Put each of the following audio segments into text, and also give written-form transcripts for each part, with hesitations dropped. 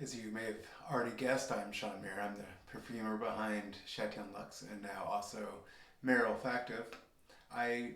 As you may have already guessed, I'm Shawn Maher. I'm the perfumer behind Chatillon Lux and now also Maher Olfactive. I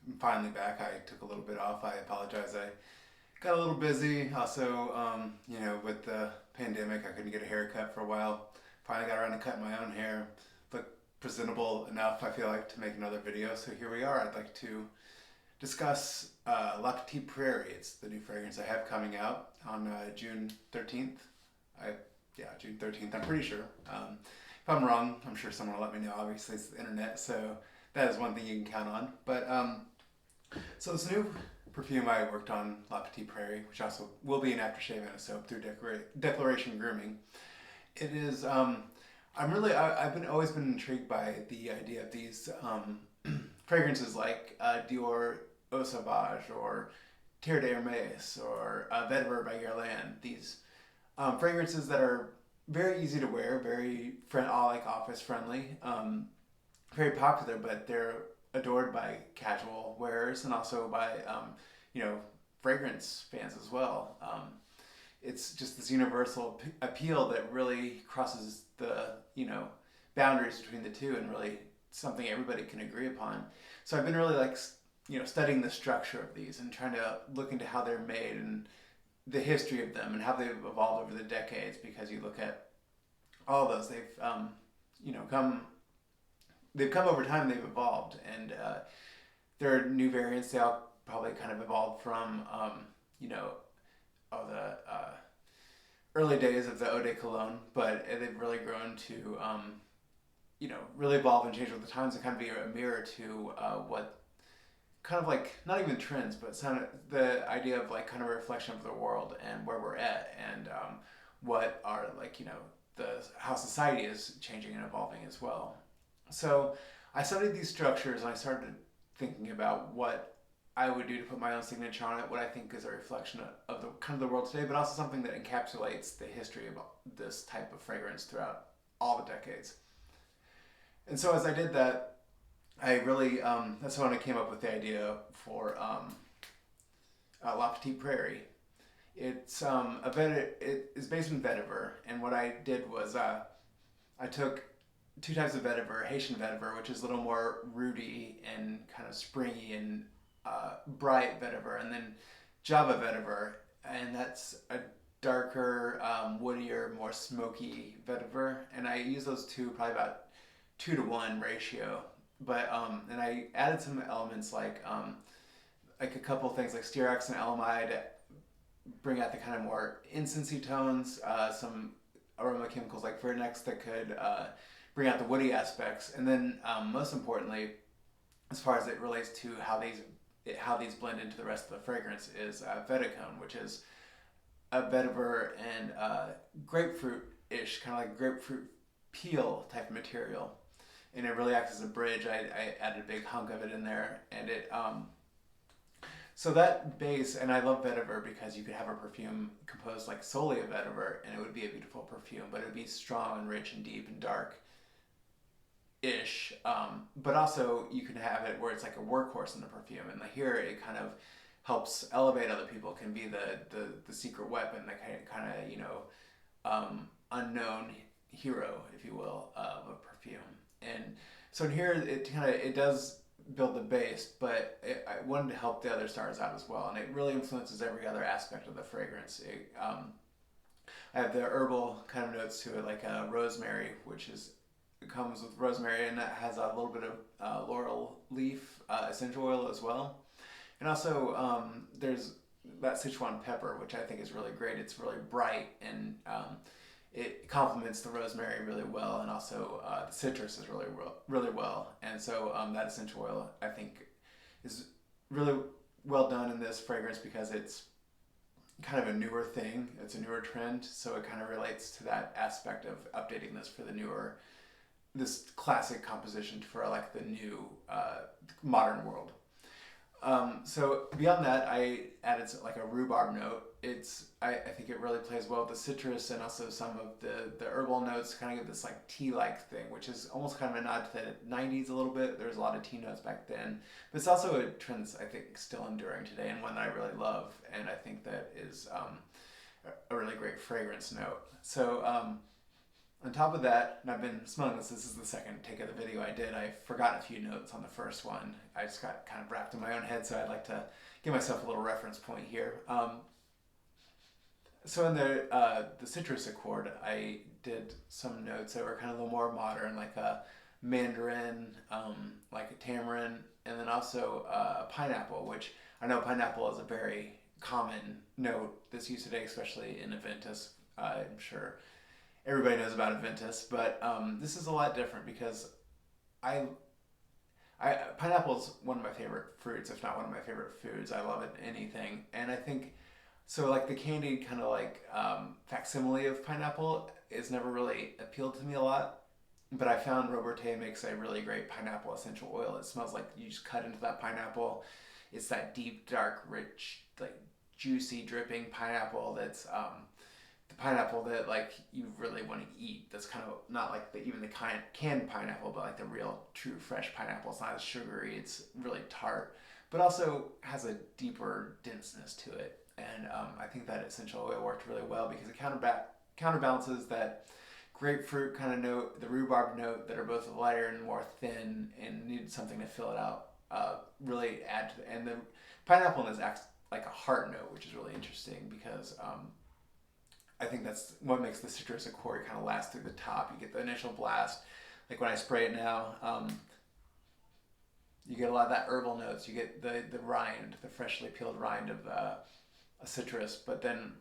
am finally back. I took a little bit off. I apologize. I got a little busy. Also, with the pandemic, I couldn't get a haircut for a while. Finally got around to cutting my own hair. Look presentable enough, I feel like, to make another video. So here we are. I'd like to discuss Petite Prairie. It's the new fragrance I have coming out on June 13th. I Yeah, June 13th. I'm pretty sure. If I'm wrong, I'm sure someone will let me know. Obviously, it's the internet, so that is one thing you can count on. So this new perfume I worked on, La Petite Prairie, which also will be an aftershave and a soap through Declaration Grooming. It is. I've been always been intrigued by the idea of these fragrances like Dior Eau Sauvage or Terre d'Hermès or Vetiver by Guerlain. These fragrances that are very easy to wear, all like office friendly, very popular, but they're adored by casual wearers and also by fragrance fans as well. It's just this universal appeal that really crosses the boundaries between the two and really something everybody can agree upon. So I've been really studying the structure of these and trying to look into how they're made and the history of them and how they've evolved over the decades, because you look at all of those, they've come over time, they've evolved, and there are new variants. They all probably kind of evolved from the early days of the eau de cologne, but they've really grown to really evolve and change with the times and kind of be a mirror to what kind of like, not even trends, but the idea of like kind of a reflection of the world and where we're at, and what are how society is changing and evolving as well. So I studied these structures and I started thinking about what I would do to put my own signature on it, what I think is a reflection of the kind of the world today, but also something that encapsulates the history of this type of fragrance throughout all the decades. And so as I did that, I really that's when I came up with the idea for La Petite Prairie. It is based in vetiver, and what I did was I took two types of vetiver: Haitian vetiver, which is a little more rooty and kind of springy and bright vetiver, and then Java vetiver, and that's a darker, woodier, more smoky vetiver. And I use those two probably about 2-to-1 ratio. But and I added some elements like a couple things like stearax and elamide, bring out the kind of more incensey tones. Some aroma chemicals like Vernex that could bring out the woody aspects, and then most importantly, as far as it relates to how these blend into the rest of the fragrance, is Veticone, which is a vetiver and grapefruit-ish, kind of like grapefruit peel type of material. And it really acts as a bridge. I added a big hunk of it in there, and it so that base. And I love vetiver because you could have a perfume composed like solely of vetiver, and it would be a beautiful perfume, but it would be strong and rich and deep and dark ish. But also you can have it where it's like a workhorse in the perfume, and here it kind of helps elevate other people. It can be the secret weapon, the kind of unknown hero, if you will, of a perfume. And so in here it does build the base, but I wanted to help the other stars out as well, and it really influences every other aspect of the fragrance. I have the herbal kind of notes to it, like rosemary, it comes with rosemary, and that has a little bit of laurel leaf essential oil as well. And also there's that Sichuan pepper, which I think is really great. It's really bright, and it complements the rosemary really well, and also the citrus is really well. And so that essential oil, I think, is really well done in this fragrance because it's kind of a newer thing. It's a newer trend, so it kind of relates to that aspect of updating this for this classic composition for like the new modern world. So beyond that, I added like a rhubarb note. I think it really plays well with the citrus, and also some of the herbal notes kind of give this like tea-like thing, which is almost kind of a nod to the 90s a little bit. There's a lot of tea notes back then, but it's also a trend that's, I think, still enduring today, and one that I really love, and I think that is a really great fragrance note. So on top of that, and I've been smelling this. This is the second take of the video I did. I forgot a few notes on the first one. I just got kind of wrapped in my own head, so I'd like to give myself a little reference point here. So in the citrus accord, I did some notes that were kind of a little more modern, like a mandarin, like a tamarind, and then also pineapple, which I know pineapple is a very common note that's used today, especially in Aventus. I'm sure everybody knows about Aventus, but this is a lot different because I pineapple is one of my favorite fruits, if not one of my favorite foods. I love it in anything, and I think so. Like the candied kind of like facsimile of pineapple is never really appealed to me a lot. But I found Robertet makes a really great pineapple essential oil. It smells like you just cut into that pineapple. It's that deep, dark, rich, like juicy, dripping pineapple that's the pineapple that like you really want to eat. That's kind of not like even the canned pineapple, but like the real, true, fresh pineapple. It's not as sugary. It's really tart, but also has a deeper denseness to it. And I think that essential oil worked really well because it counterbalances that grapefruit kind of note, the rhubarb note that are both lighter and more thin and needed something to fill it out. Really add to and the pineapple acts like a heart note, which is really interesting because I think that's what makes the citrus accord kind of last through the top. You get the initial blast, like when I spray it now, you get a lot of that herbal notes. You get the rind, the freshly peeled rind of a citrus, but then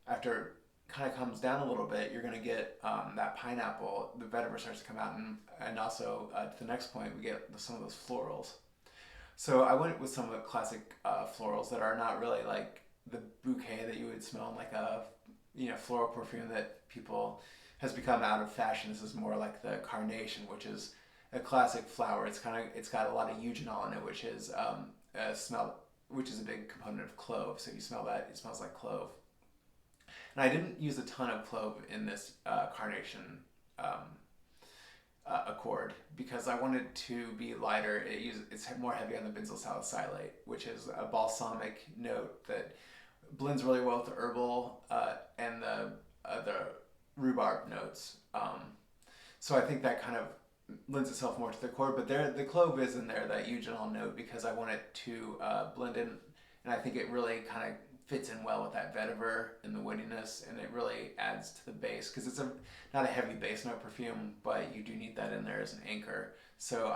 after it kind of comes down a little bit, you're going to get that pineapple, the vetiver starts to come out, and also to the next point, we get some of those florals. So I went with some of the classic florals that are not really like the bouquet that you would smell in like a floral perfume that people has become out of fashion. This is more like the carnation, which is a classic flower. It's got a lot of eugenol in it, which is a big component of clove. So you smell that, it smells like clove. And I didn't use a ton of clove in this carnation accord because I wanted to be lighter. It's more heavy on the benzoyl salicylate, which is a balsamic note that blends really well with the herbal and the rhubarb notes. So I think that kind of lends itself more to the accord. But the clove is in there, that eugenol note, because I want it to blend in, and I think it really kind of fits in well with that vetiver and the woodiness, and it really adds to the base because it's not a heavy base note perfume, but you do need that in there as an anchor. So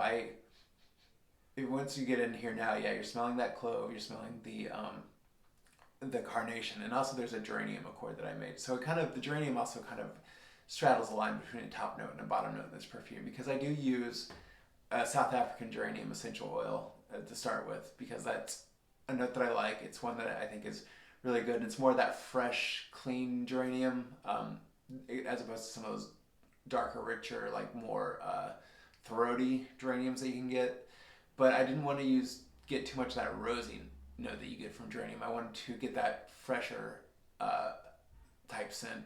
once you get in here now, yeah, you're smelling that clove, you're smelling the carnation, and also there's a geranium accord that I made. So the geranium also kind of straddles the line between a top note and a bottom note in this perfume because I do use a South African geranium essential oil to start with because that's a note that I like. It's one that I think is really good. And it's more that fresh, clean geranium as opposed to some of those darker, richer, like more throaty geraniums that you can get. But I didn't want to get too much of that rosy note that you get from geranium. I wanted to get that fresher type scent.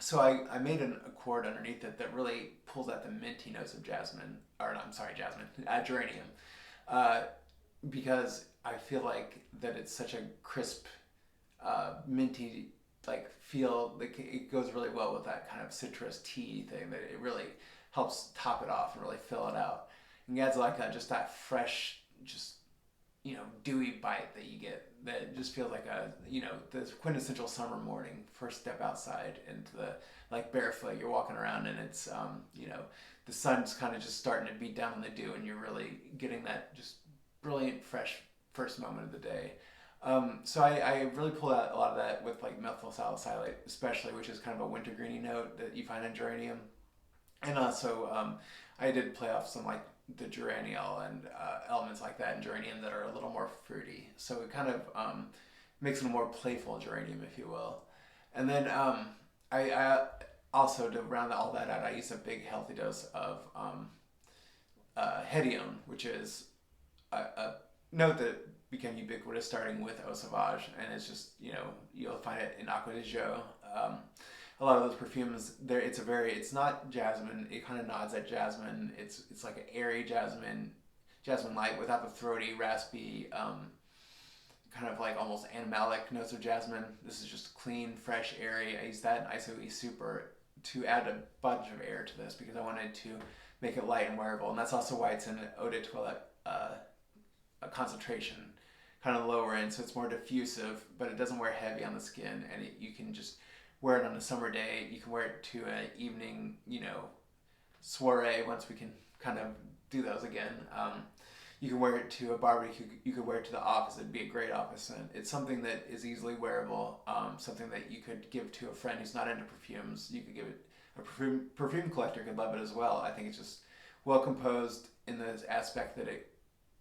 So I made an accord underneath it that really pulls out the minty notes of geranium. Because I feel like that it's such a crisp, minty like feel. Like it goes really well with that kind of citrus tea thing. That it really helps top it off and really fill it out. And it adds like just that fresh, just dewy bite that you get. That just feels like the quintessential summer morning. First step outside into the barefoot. You're walking around and it's the sun's kind of just starting to beat down on the dew, and you're really getting that just brilliant, fresh first moment of the day. So I really pulled out a lot of that with like methyl salicylate, especially, which is kind of a wintergreeny note that you find in geranium. And also, I did play off some like the geraniol and elements like that in geranium that are a little more fruity. So it kind of makes it a more playful geranium, if you will. And then I also, to round all that out, I used a big healthy dose of Hedione, which is a note that became ubiquitous starting with Eau Sauvage, and it's just, you'll find it in Acqua di Gio. A lot of those perfumes, it's not jasmine, it kind of nods at jasmine. It's like an airy jasmine light without the throaty, raspy kind of like almost animalic notes of jasmine. This is just clean, fresh, airy. I used that in ISO Super to add a bunch of air to this because I wanted to make it light and wearable. And that's also why it's in eau de toilette a concentration, kind of lower end, so it's more diffusive, but it doesn't wear heavy on the skin, and you can just wear it on a summer day. You can wear it to an evening, soiree, once we can kind of do those again. You can wear it to a barbecue. You could wear it to the office. It'd be a great office scent. It's something that is easily wearable, something that you could give to a friend who's not into perfumes. You could give it, a perfume collector could love it as well. I think it's just well composed in this aspect that it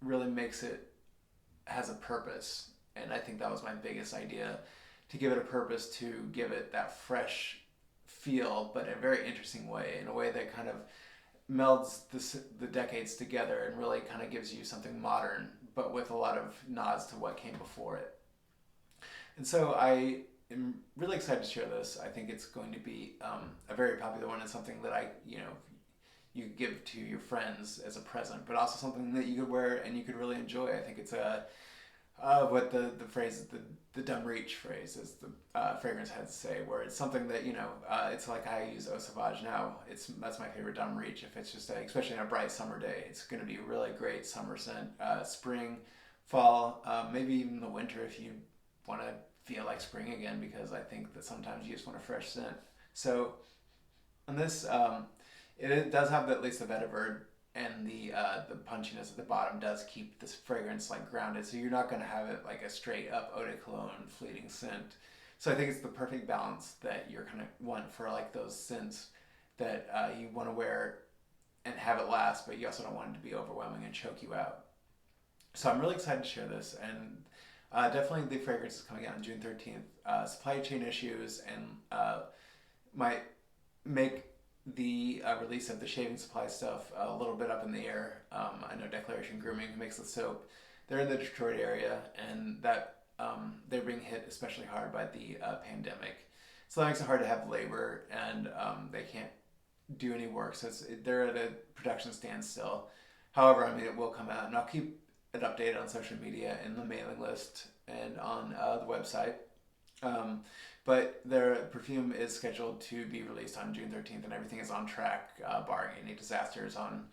really makes it, has a purpose. And I think that was my biggest idea, to give it a purpose, to give it that fresh feel, but in a very interesting way, in a way that kind of melds the decades together and really kind of gives you something modern, but with a lot of nods to what came before it. And so I am really excited to share this. I think it's going to be a very popular one, and something that you give to your friends as a present, but also something that you could wear and you could really enjoy. I think it's what the phrase, the dumb reach phrase, as the fragrance heads say, where it's something that, it's like I use Eau Sauvage now. That's my favorite dumb reach. If it's just especially on a bright summer day, it's going to be a really great summer scent. Spring, fall, maybe even the winter if you want to feel like spring again, because I think that sometimes you just want a fresh scent. So on this, it does have at least the vetiver, and the punchiness at the bottom does keep this fragrance like grounded, so you're not going to have it like a straight up eau de cologne fleeting scent. So I think it's the perfect balance that you're kind of want for like those scents that you want to wear and have it last, but you also don't want it to be overwhelming and choke you out. So I'm really excited to share this, and definitely the fragrance is coming out on June 13th. Supply chain issues and might make the release of the shaving supply stuff a little bit up in the air. I know Declaration Grooming, who makes the soap, they're in the Detroit area, and that they're being hit especially hard by the pandemic. So that makes it hard to have labor, and they can't do any work. So they're at a production standstill. However, it will come out, and I'll keep it updated on social media and the mailing list and on the website. But their perfume is scheduled to be released on June 13th, and everything is on track, barring any disasters on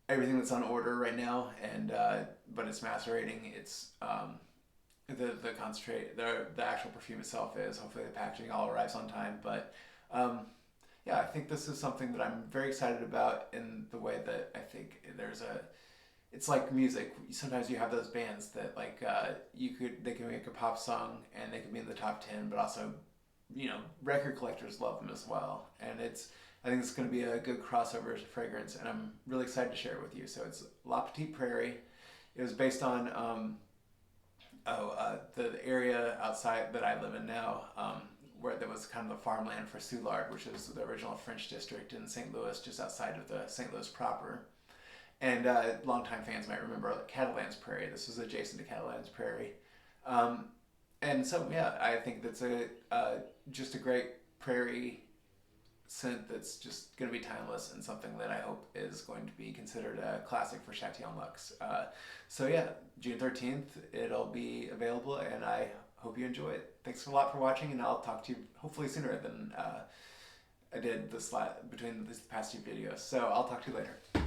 everything that's on order right now. And but it's macerating. It's the concentrate, the actual perfume itself is. Hopefully the packaging all arrives on time. But yeah, I think this is something that I'm very excited about, in the way that I think it's like music. Sometimes you have those bands that they can make a pop song and they can be in the top 10, but also, record collectors love them as well. And I think it's going to be a good crossover fragrance, and I'm really excited to share it with you. So it's La Petite Prairie. It was based on the area outside that I live in now, where there was kind of the farmland for Soulard, which is the original French district in St. Louis, just outside of the St. Louis proper. And longtime fans might remember Catalan's Prairie. This was adjacent to Catalan's Prairie. And so, yeah, I think that's just a great prairie scent that's just going to be timeless, and something that I hope is going to be considered a classic for Chatillon Lux. So yeah, June 13th, it'll be available, and I hope you enjoy it. Thanks a lot for watching, and I'll talk to you hopefully sooner than I did between these past two videos. So I'll talk to you later.